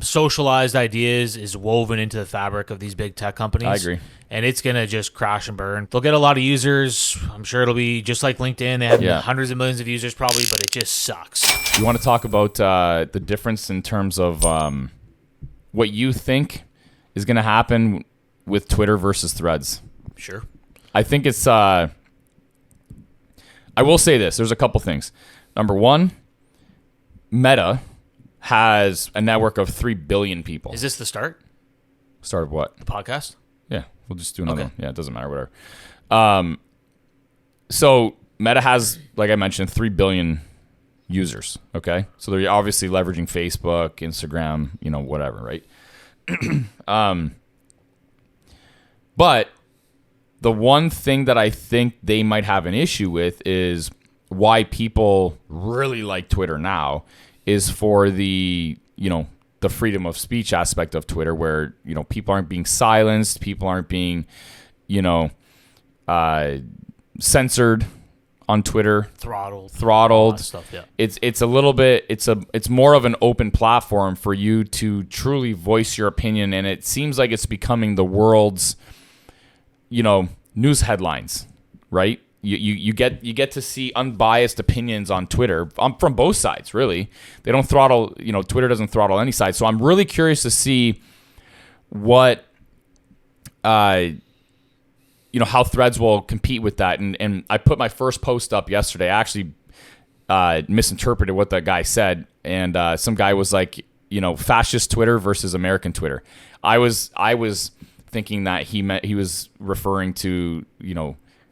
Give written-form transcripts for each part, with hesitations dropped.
socialized ideas is woven into the fabric of these big tech companies. I agree. And it's going to just crash and burn. They'll get a lot of users. I'm sure it'll be just like LinkedIn. They have hundreds of millions of users probably, but it just sucks. You want to talk about the difference in terms of what you think is going to happen with Twitter versus Threads? Sure. I think it's... I will say this. There's a couple things. Number one, Meta has a network of 3 billion people. Is this the start? Start of what? The podcast? Yeah, we'll just do another one. Yeah, it doesn't matter, whatever. So Meta has, like I mentioned, 3 billion users, okay? So they're obviously leveraging Facebook, Instagram, whatever, right? But the one thing that I think they might have an issue with is why people really like Twitter now is for the freedom of speech aspect of Twitter, where, people aren't being silenced, people aren't being, censored on Twitter, throttled, all that stuff. Yeah, it's a little bit, it's more of an open platform for you to truly voice your opinion, and it seems like it's becoming the world's, news headlines, right? You get to see unbiased opinions on Twitter from both sides, really. They don't throttle, Twitter doesn't throttle any side. So I'm really curious to see what, how Threads will compete with that. And I put my first post up yesterday. I actually misinterpreted what that guy said. And some guy was like, fascist Twitter versus American Twitter. I was thinking that he was referring to,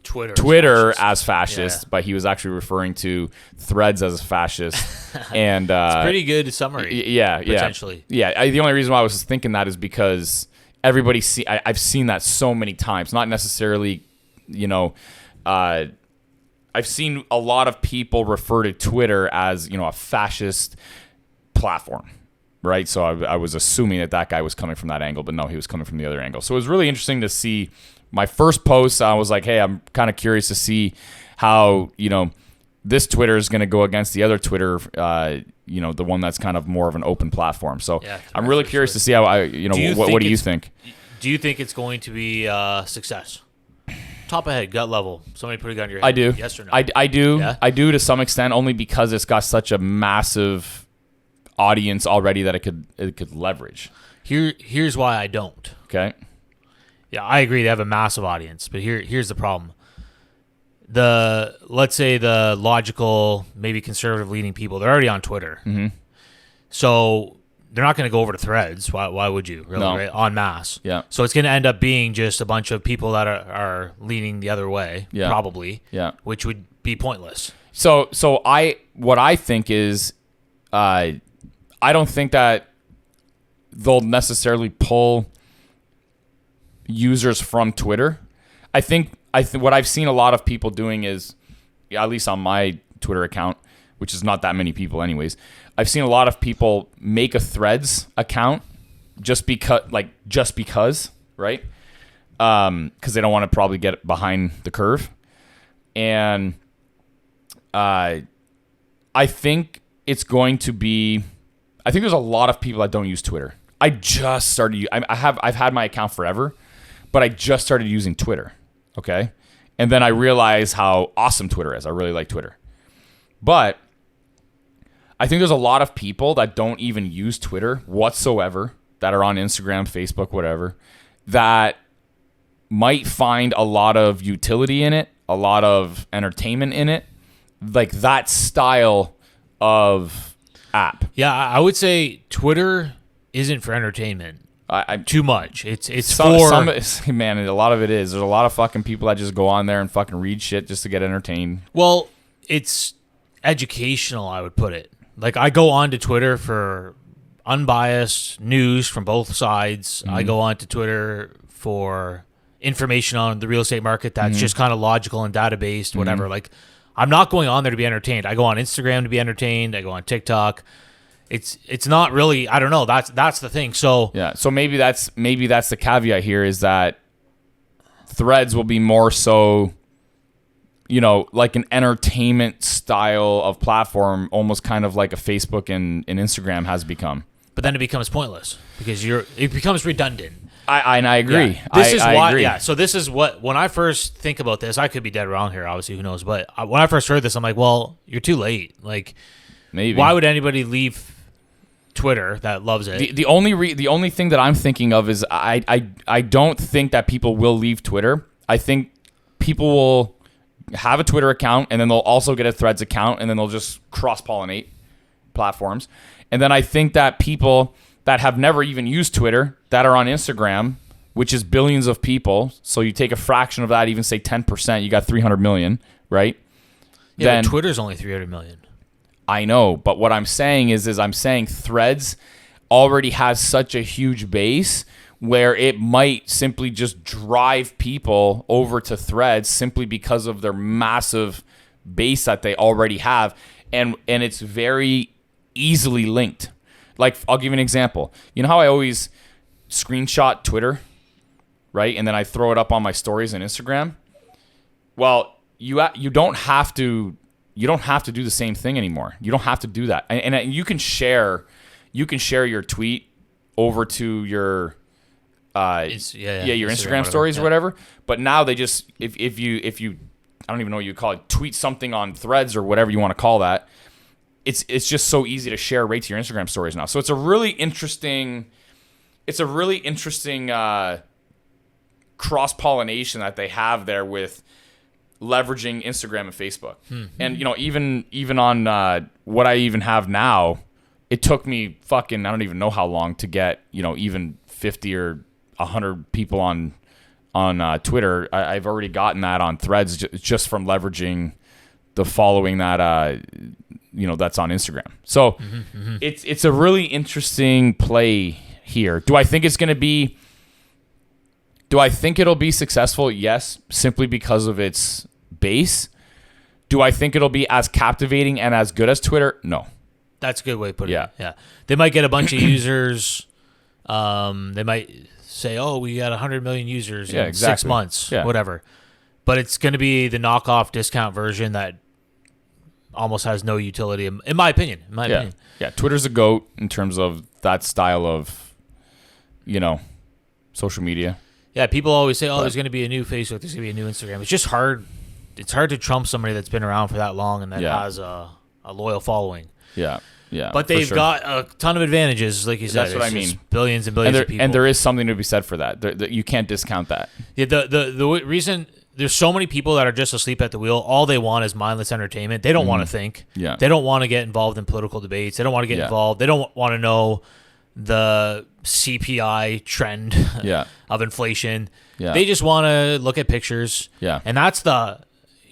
Twitter as fascist, but he was actually referring to Threads as fascist. And it's a pretty good summary. Yeah, potentially. Yeah. The only reason why I was thinking that is because I've seen that so many times. Not necessarily, I've seen a lot of people refer to Twitter as, a fascist platform. Right. So I was assuming that guy was coming from that angle, but no, he was coming from the other angle. So it was really interesting to see. My first post, I was like, hey, I'm kind of curious to see how, this Twitter is going to go against the other Twitter, the one that's kind of more of an open platform. So I'm really curious to see how what do you think? Do you think it's going to be success? Top of head, gut level. Somebody put a gun to your head. I do. Yes or no? I do. Yeah? I do to some extent, only because it's got such a massive audience already that it could leverage. Here's why I don't. Okay. Yeah, I agree. They have a massive audience, but here's the problem. Let's say the logical, maybe conservative leaning people, they're already on Twitter. Mm-hmm. So they're not going to go over to Threads. Why would you? Really, no. Right? En masse. Yeah. So it's going to end up being just a bunch of people that are leaning the other way, probably. Yeah. Which would be pointless. So what I think is, I don't think that they'll necessarily pull users from Twitter. I think what I've seen a lot of people doing is, at least on my Twitter account, which is not that many people anyways, I've seen a lot of people make a Threads account just because, right? Because they don't want to probably get behind the curve. And I think it's going to be, I think there's a lot of people that don't use Twitter. I just started, I've had my account forever, but I just started using Twitter, okay? And then I realized how awesome Twitter is. I really like Twitter. But I think there's a lot of people that don't even use Twitter whatsoever, that are on Instagram, Facebook, whatever, that might find a lot of utility in it, a lot of entertainment in it, like that style of app. Yeah, I would say Twitter isn't for entertainment. Too much. It's man, a lot of it is. There's a lot of fucking people that just go on there and fucking read shit just to get entertained. Well, it's educational, I would put it. Like, I go on to Twitter for unbiased news from both sides. Mm-hmm. I go on to Twitter for information on the real estate market that's just kind of logical and data-based, whatever. Mm-hmm. Like, I'm not going on there to be entertained. I go on Instagram to be entertained. I go on TikTok. It's not really, I don't know. That's the thing. So yeah. So maybe that's the caveat here, is that Threads will be more so, like an entertainment style of platform, almost kind of like a Facebook and Instagram has become. But then it becomes pointless because it becomes redundant. I agree. Yeah. This is why. Agree. Yeah. So this is what, when I first think about this, I could be dead wrong here. Obviously, who knows? But when I first heard this, I'm like, well, you're too late. Like, maybe. Why would anybody leave Twitter that loves it? The only thing that I'm thinking of is I don't think that people will leave Twitter. I think people will have a Twitter account and then they'll also get a Threads account and then they'll just cross-pollinate platforms. And then I think that people that have never even used Twitter, that are on Instagram, which is billions of people, so you take a fraction of that, even say 10%, you got 300 million, right? Yeah, then but Twitter's only 300 million. I know, but what I'm saying is I'm saying Threads already has such a huge base where it might simply just drive people over to Threads simply because of their massive base that they already have, and it's very easily linked. Like, I'll give you an example. You know how I always screenshot Twitter, right? And then I throw it up on my stories on Instagram? Well, you don't have to do the same thing anymore. You don't have to do that. And you can share your tweet over to your your Instagram stories or whatever. But now they just if you I don't even know what you call it, tweet something on Threads or whatever you want to call that. It's just so easy to share right to your Instagram stories now. So it's a really interesting cross-pollination that they have there with leveraging Instagram and Facebook. And even on what I even have now, it took me fucking I don't even know how long to get even 50 or 100 people on Twitter. I've already gotten that on Threads just from leveraging the following that that's on Instagram. So it's a really interesting play here. Do I think it'll be successful? Yes, simply because of its base. Do I think it'll be as captivating and as good as Twitter? No. That's a good way to put it. Yeah. They might get a bunch of users. They might say, oh, we got 100 million users in 6 months, whatever. But it's going to be the knockoff discount version that almost has no utility, in my opinion. Yeah, Twitter's a GOAT in terms of that style of, social media. Yeah, people always say, there's going to be a new Facebook, there's going to be a new Instagram. It's just hard. It's hard to trump somebody that's been around for that long and that has a loyal following. Yeah. But they've got a ton of advantages, like you said. That's what I mean. Billions and billions of people. And there is something to be said for that. You can't discount that. Yeah, the reason there's so many people that are just asleep at the wheel. All they want is mindless entertainment. They don't want to think. Yeah. They don't want to get involved in political debates. They don't want to get involved. They don't want to know the CPI trend of inflation. Yeah. They just want to look at pictures. Yeah. And that's the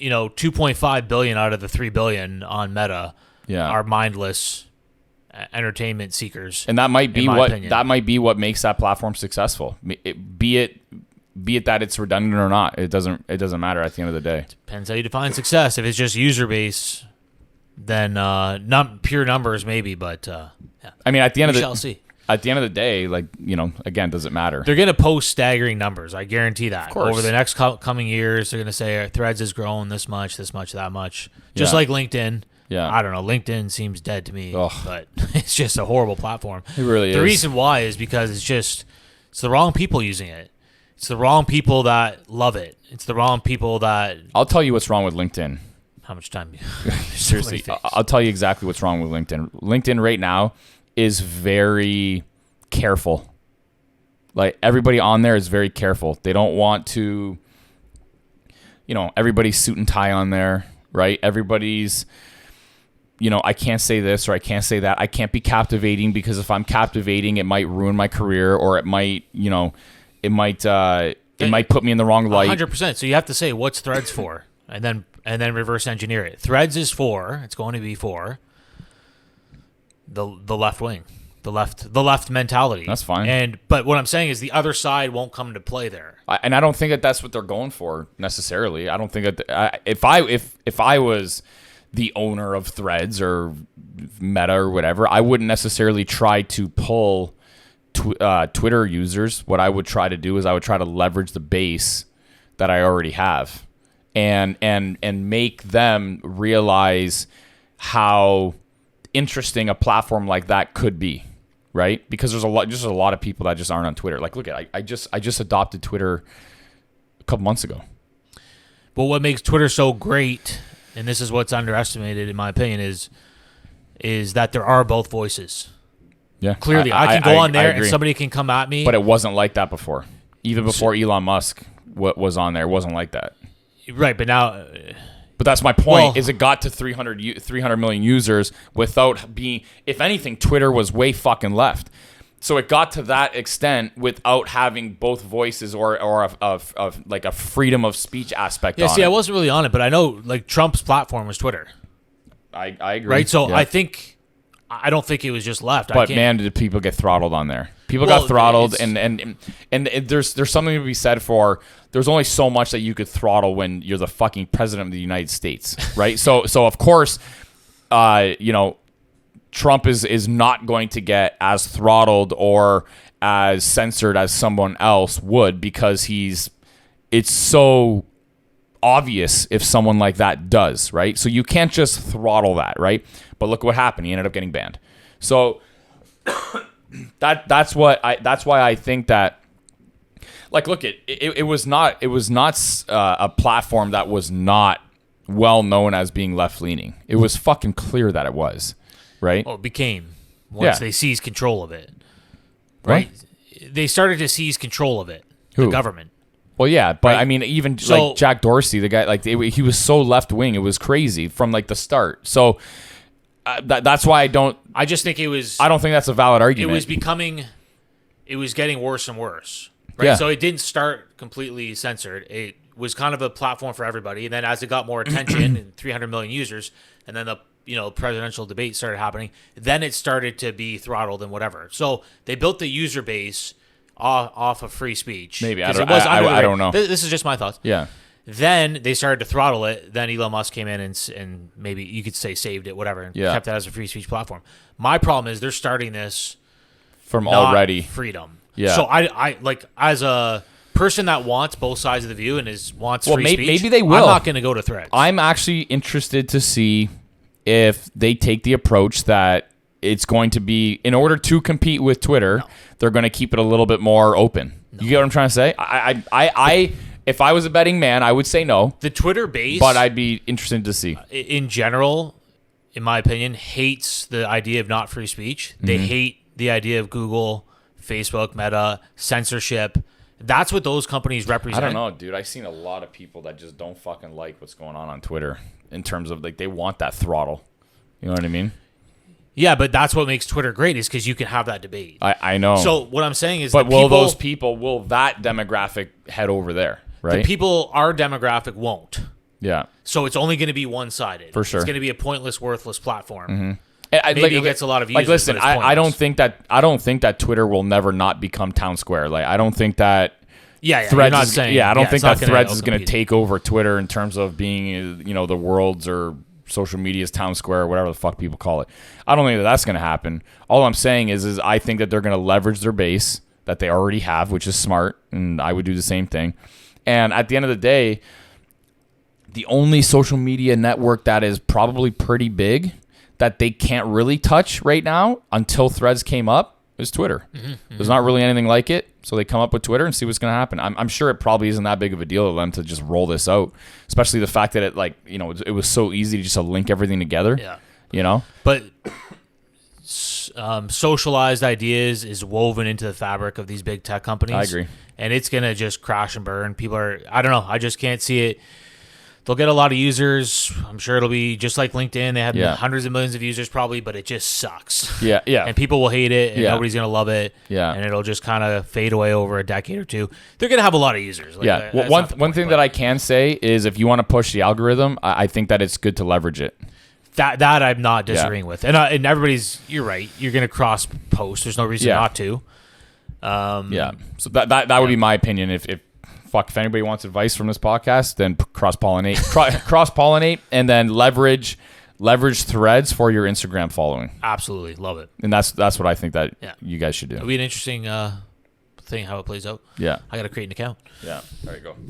2.5 billion out of the 3 billion on Meta are mindless entertainment seekers. And that might be what makes that platform successful. Be it that it's redundant or not. It doesn't matter at the end of the day. Depends how you define success. If it's just user base, then not pure numbers maybe, but I mean, at the end of the day, again, does it matter? They're going to post staggering numbers. I guarantee that. Of course. Over the next coming years, they're going to say Threads has grown this much, that much. Just like LinkedIn. Yeah. I don't know. LinkedIn seems dead to me, but it's just a horrible platform. It really is. The reason why is because it's the wrong people using it. It's the wrong people that love it. It's the wrong people that... I'll tell you what's wrong with LinkedIn. How much time? Seriously, I'll tell you exactly what's wrong with LinkedIn. LinkedIn right now is very careful. Like, everybody on there is very careful. They don't want to... everybody's suit and tie on there, right? Everybody's... I can't say this or I can't say that. I can't be captivating because if I'm captivating, it might ruin my career or it might, it might put me in the wrong light. 100%. So you have to say what's Threads for, and then reverse engineer it. Threads is it's going to be for the left wing, the left mentality. That's fine. But what I'm saying is the other side won't come into play there. And I don't think that that's what they're going for necessarily. I don't think that if I was the owner of Threads or Meta or whatever, I wouldn't necessarily try to pull Twitter users. What I would try to do is I would try to leverage the base that I already have and make them realize how interesting a platform like that could be, right? Because there's a lot of people that just aren't on Twitter. Like, look at I just adopted Twitter a couple months ago. But what makes Twitter so great, and this is what's underestimated in my opinion, is that there are both voices. Yeah, clearly, I can go on there and somebody can come at me. But it wasn't like that before. Even before Elon Musk was on there, it wasn't like that. Right, but now. But that's my point. Is it got to 300 million users without being? If anything, Twitter was way fucking left. So it got to that extent without having both voices or like a freedom of speech aspect. Yeah, see, I wasn't really on it, but I know like Trump's platform was Twitter. I agree. Right, so yeah. I don't think it was just left. But man, did people get throttled on there? People got throttled, and there's something to be said for. There's only so much that you could throttle when you're the fucking president of the United States, right? so of course, Trump is not going to get as throttled or as censored as someone else would because it's so obvious if someone like that does, right? So you can't just throttle that, right? But look what happened. He ended up getting banned. So that's why I think that, like, look, it was not a platform that was not well known as being left leaning. It was fucking clear that it was. Right? Well, it became once they seized control of it. Right? What? They started to seize control of it. Who? The government. Well, yeah, but right? I mean, even like Jack Dorsey, the guy, like he was so left wing, it was crazy from like the start. So that's why I just think it was. I don't think that's a valid argument. It was getting worse and worse. Right? Yeah. So it didn't start completely censored. It was kind of a platform for everybody, and then as it got more attention and 300 million users, and then the presidential debate started happening, then it started to be throttled and whatever. So they built the user base off of free speech. Maybe. I don't know. This is just my thoughts. Yeah. Then they started to throttle it. Then Elon Musk came in and maybe you could say saved it, whatever, and kept that as a free speech platform. My problem is they're starting this from already freedom. Yeah. So I like, as a person that wants both sides of the view and wants free speech, maybe they will. I'm not going to go to Threads. I'm actually interested to see if they take the approach that it's going to be, in order to compete with Twitter, they're going to keep it a little bit more open. You get what I'm trying to say? I if I was a betting man, I would say no. The Twitter base, but I'd be interested to see. In general, in my opinion, hates the idea of not free speech. They hate the idea of Google, Facebook, Meta, censorship. That's what those companies represent. I don't know, dude. I've seen a lot of people that just don't fucking like what's going on Twitter in terms of, like, they want that throttle. You know what I mean? Yeah, but that's what makes Twitter great, is because you can have that debate. I know. So what I'm saying is, but will that demographic head over there, right? Our demographic won't. Yeah. So it's only going to be one-sided. For sure. It's going to be a pointless, worthless platform. Mm-hmm. Maybe it gets a lot of users. Like, listen, I don't think that Twitter will never not become town square. Like, I don't think that. Threads is, I don't think that Threads is going to take over Twitter in terms of being, the world's or social media's town square or whatever the fuck people call it. I don't think that that's going to happen. All I'm saying is I think that they're going to leverage their base that they already have, which is smart, and I would do the same thing. And at the end of the day, the only social media network that is probably pretty big that they can't really touch right now until Threads came up is Twitter. There's not really anything like it, so they come up with Twitter and see what's going to happen. I'm sure it probably isn't that big of a deal to them to just roll this out, especially the fact that it was so easy to just link everything together. Yeah. But socialized ideas is woven into the fabric of these big tech companies. I agree. And it's going to just crash and burn. I don't know. I just can't see it. They'll get a lot of users. I'm sure it'll be just like LinkedIn. They have hundreds of millions of users probably, but it just sucks. Yeah. And people will hate it, and nobody's going to love it. Yeah. And it'll just kind of fade away over a decade or two. They're going to have a lot of users. Well, one thing that I can say is if you want to push the algorithm, I think that it's good to leverage it. That I'm not disagreeing with. And you're right. You're going to cross post. There's no reason not to. So that would be my opinion. If anybody wants advice from this podcast, then cross-pollinate, and then leverage Threads for your Instagram following. Absolutely. Love it. And that's what I think that you guys should do. It'll be an interesting thing how it plays out. Yeah. I got to create an account. Yeah. There you go.